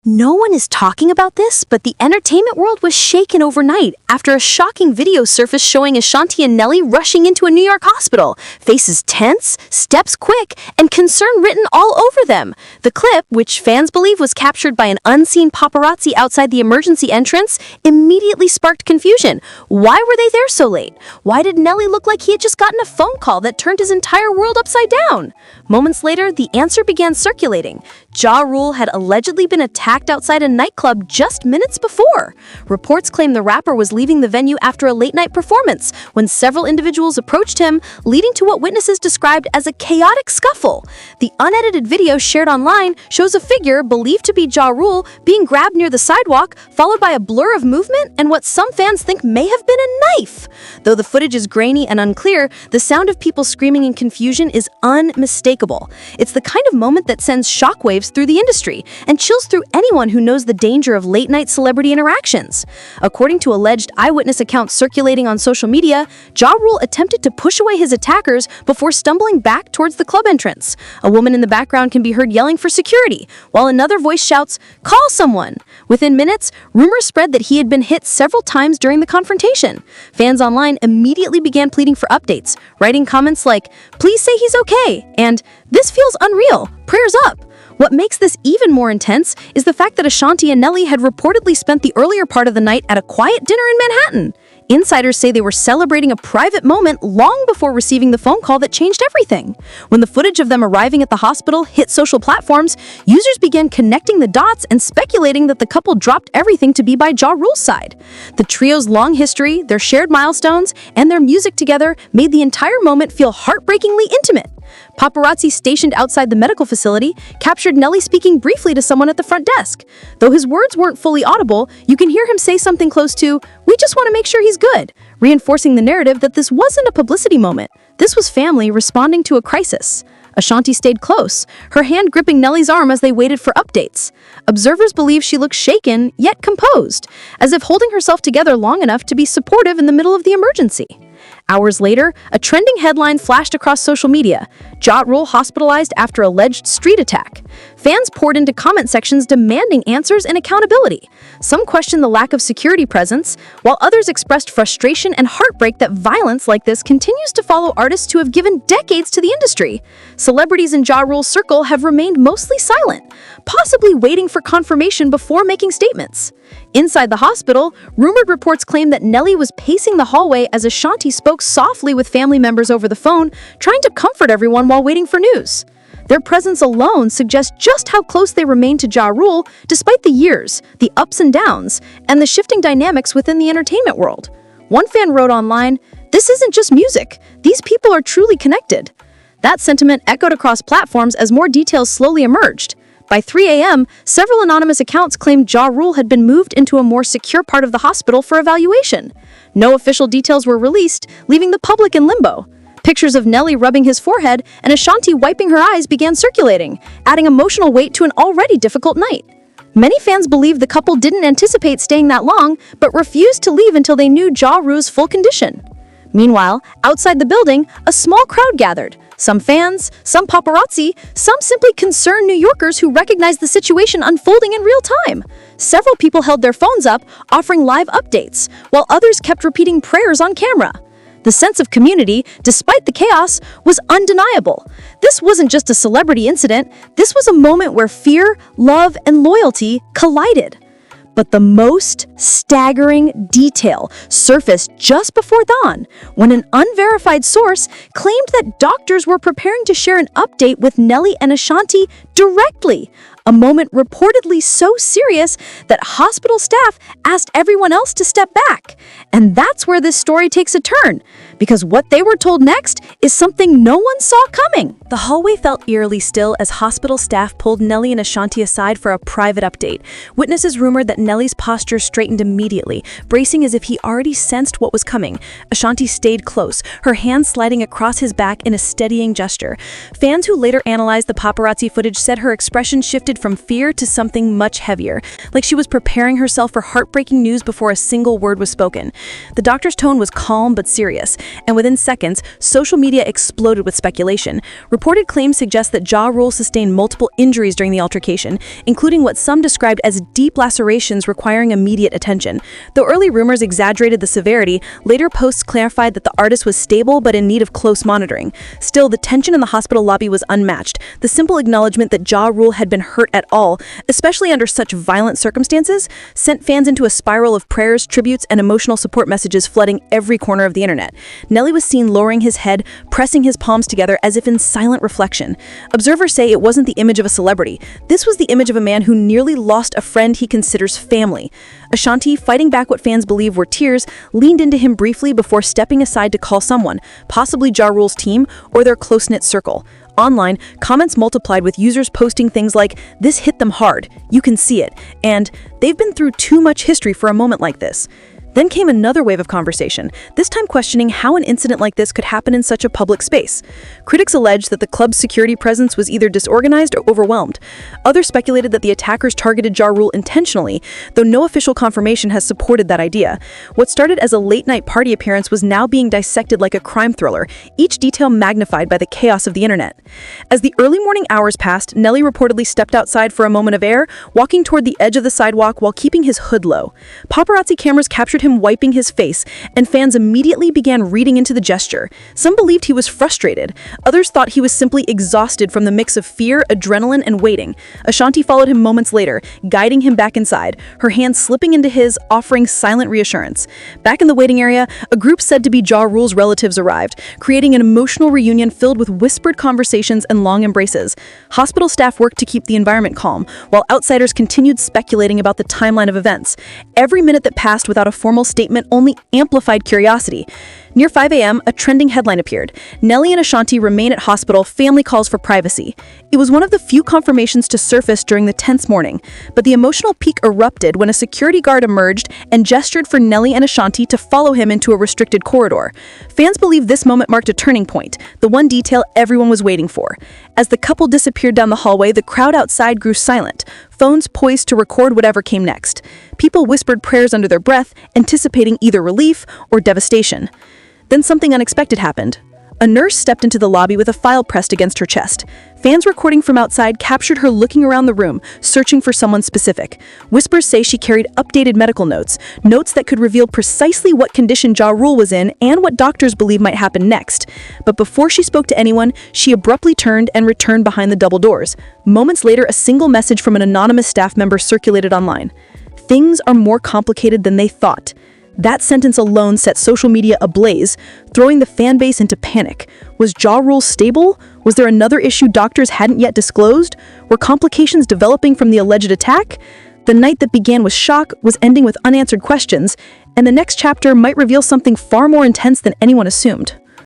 No one is talking about this, but the entertainment world was shaken overnight after a shocking video surfaced showing Ashanti and Nelly rushing into a New York hospital, faces tense, steps quick, and concern written all over them. The clip, which fans believe was captured by an unseen paparazzi outside the emergency entrance, immediately sparked confusion. Why were they there so late? Why did Nelly look like he had just gotten a phone call that turned his entire world upside down? Moments later, the answer began circulating. Jarule had allegedly been attacked outside a nightclub just minutes before. Reports claim the rapper was leaving the venue after a late-night performance when several individuals approached him, leading to what witnesses described as a chaotic scuffle. The unedited video shared online shows a figure believed to be Jarule being grabbed near the sidewalk, followed by a blur of movement and what some fans think may have been a knife. Though the footage is grainy and unclear, the sound of people screaming in confusion is unmistakable. It's the kind of moment that sends shockwaves through the industry and chills through anyone who knows the danger of late-night celebrity interactions. According to alleged eyewitness accounts circulating on social media, Jarule attempted to push away his attackers before stumbling back towards the club entrance. A woman in the background can be heard yelling for security, while another voice shouts, "Call someone!" Within minutes, rumors spread that he had been hit several times during the confrontation. Fans online immediately began pleading for updates, writing comments like, "Please say he's okay," and "This feels unreal, prayers up." What makes this even more intense is the fact that Ashanti and Nelly had reportedly spent the earlier part of the night at a quiet dinner in Manhattan. Insiders say they were celebrating a private moment long before receiving the phone call that changed everything. When the footage of them arriving at the hospital hit social platforms, users began connecting the dots and speculating that the couple dropped everything to be by Jarule's side. The trio's long history, their shared milestones, and their music together made the entire moment feel heartbreakingly intimate. Paparazzi stationed outside the medical facility captured Nelly speaking briefly to someone at the front desk. Though his words weren't fully audible, you can hear him say something close to, "We just want to make sure he's good," reinforcing the narrative that this wasn't a publicity moment. This was family responding to a crisis. Ashanti stayed close, her hand gripping Nelly's arm as they waited for updates. Observers believe she looked shaken, yet composed, as if holding herself together long enough to be supportive in the middle of the emergency. Hours later, a trending headline flashed across social media: Jarule hospitalized after alleged street attack. Fans poured into comment sections demanding answers and accountability. Some questioned the lack of security presence, while others expressed frustration and heartbreak that violence like this continues to follow artists who have given decades to the industry. Celebrities in Jarule's circle have remained mostly silent, possibly waiting for confirmation before making statements. Inside the hospital, rumored reports claim that Nelly was pacing the hallway as Ashanti spoke softly with family members over the phone, trying to comfort everyone while waiting for news. Their presence alone suggests just how close they remain to Jarule, despite the years, the ups and downs, and the shifting dynamics within the entertainment world. One fan wrote online, "This isn't just music, these people are truly connected." That sentiment echoed across platforms as more details slowly emerged. By 3 a.m., several anonymous accounts claimed Jarule had been moved into a more secure part of the hospital for evaluation. No official details were released, leaving the public in limbo. Pictures of Nelly rubbing his forehead and Ashanti wiping her eyes began circulating, adding emotional weight to an already difficult night. Many fans believe the couple didn't anticipate staying that long, but refused to leave until they knew Jarule's full condition. Meanwhile, outside the building, a small crowd gathered. Some fans, some paparazzi, some simply concerned New Yorkers who recognized the situation unfolding in real time. Several people held their phones up, offering live updates, while others kept repeating prayers on camera. The sense of community, despite the chaos, was undeniable. This wasn't just a celebrity incident, this was a moment where fear, love, and loyalty collided. But the most staggering detail surfaced just before dawn, when an unverified source claimed that doctors were preparing to share an update with Nelly and Ashanti directly, a moment reportedly so serious that hospital staff asked everyone else to step back. And that's where this story takes a turn, because what they were told next is something no one saw coming. The hallway felt eerily still as hospital staff pulled Nelly and Ashanti aside for a private update. Witnesses rumored that Nelly's posture straightened immediately, bracing as if he already sensed what was coming. Ashanti stayed close, her hands sliding across his back in a steadying gesture. Fans who later analyzed the paparazzi footage said her expression shifted from fear to something much heavier, like she was preparing herself for heartbreaking news before a single word was spoken. The doctor's tone was calm but serious, and within seconds, social media exploded with speculation. Reported claims suggest that Jarule sustained multiple injuries during the altercation, including what some described as deep lacerations requiring immediate attention. Though early rumors exaggerated the severity, later posts clarified that the artist was stable but in need of close monitoring. Still, the tension in the hospital lobby was unmatched. The simple acknowledgement that Jarule had been hurt at all, especially under such violent circumstances, sent fans into a spiral of prayers, tributes, and emotional support messages flooding every corner of the internet. Nelly was seen lowering his head, pressing his palms together as if in silent reflection. Observers say it wasn't the image of a celebrity. This was the image of a man who nearly lost a friend he considers family. Ashanti, fighting back what fans believe were tears, leaned into him briefly before stepping aside to call someone, possibly Jarule's team or their close-knit circle. Online, comments multiplied with users posting things like, "This hit them hard, you can see it," and "They've been through too much history for a moment like this." Then came another wave of conversation, this time questioning how an incident like this could happen in such a public space. Critics alleged that the club's security presence was either disorganized or overwhelmed. Others speculated that the attackers targeted Jarule intentionally, though no official confirmation has supported that idea. What started as a late-night party appearance was now being dissected like a crime thriller, each detail magnified by the chaos of the internet. As the early morning hours passed, Nelly reportedly stepped outside for a moment of air, walking toward the edge of the sidewalk while keeping his hood low. Paparazzi cameras captured him wiping his face, and fans immediately began reading into the gesture. Some believed he was frustrated. Others thought he was simply exhausted from the mix of fear, adrenaline, and waiting. Ashanti followed him moments later, guiding him back inside, her hand slipping into his, offering silent reassurance. Back in the waiting area, a group said to be Jarule's relatives arrived, creating an emotional reunion filled with whispered conversations and long embraces. Hospital staff worked to keep the environment calm, while outsiders continued speculating about the timeline of events. Every minute that passed without a formal statement only amplified curiosity. Near 5 a.m., a trending headline appeared. Nelly and Ashanti remain at hospital, family calls for privacy. It was one of the few confirmations to surface during the tense morning, but the emotional peak erupted when a security guard emerged and gestured for Nelly and Ashanti to follow him into a restricted corridor. Fans believe this moment marked a turning point, the one detail everyone was waiting for. As the couple disappeared down the hallway, the crowd outside grew silent, phones poised to record whatever came next. People whispered prayers under their breath, anticipating either relief or devastation. Then something unexpected happened. A nurse stepped into the lobby with a file pressed against her chest. Fans recording from outside captured her looking around the room, searching for someone specific. Whispers say she carried updated medical notes, notes that could reveal precisely what condition Jarule was in and what doctors believe might happen next. But before she spoke to anyone, she abruptly turned and returned behind the double doors. Moments later, a single message from an anonymous staff member circulated online. "Things are more complicated than they thought." That sentence alone set social media ablaze, throwing the fan base into panic. Was Jarule stable? Was there another issue doctors hadn't yet disclosed? Were complications developing from the alleged attack? The night that began with shock was ending with unanswered questions, and the next chapter might reveal something far more intense than anyone assumed.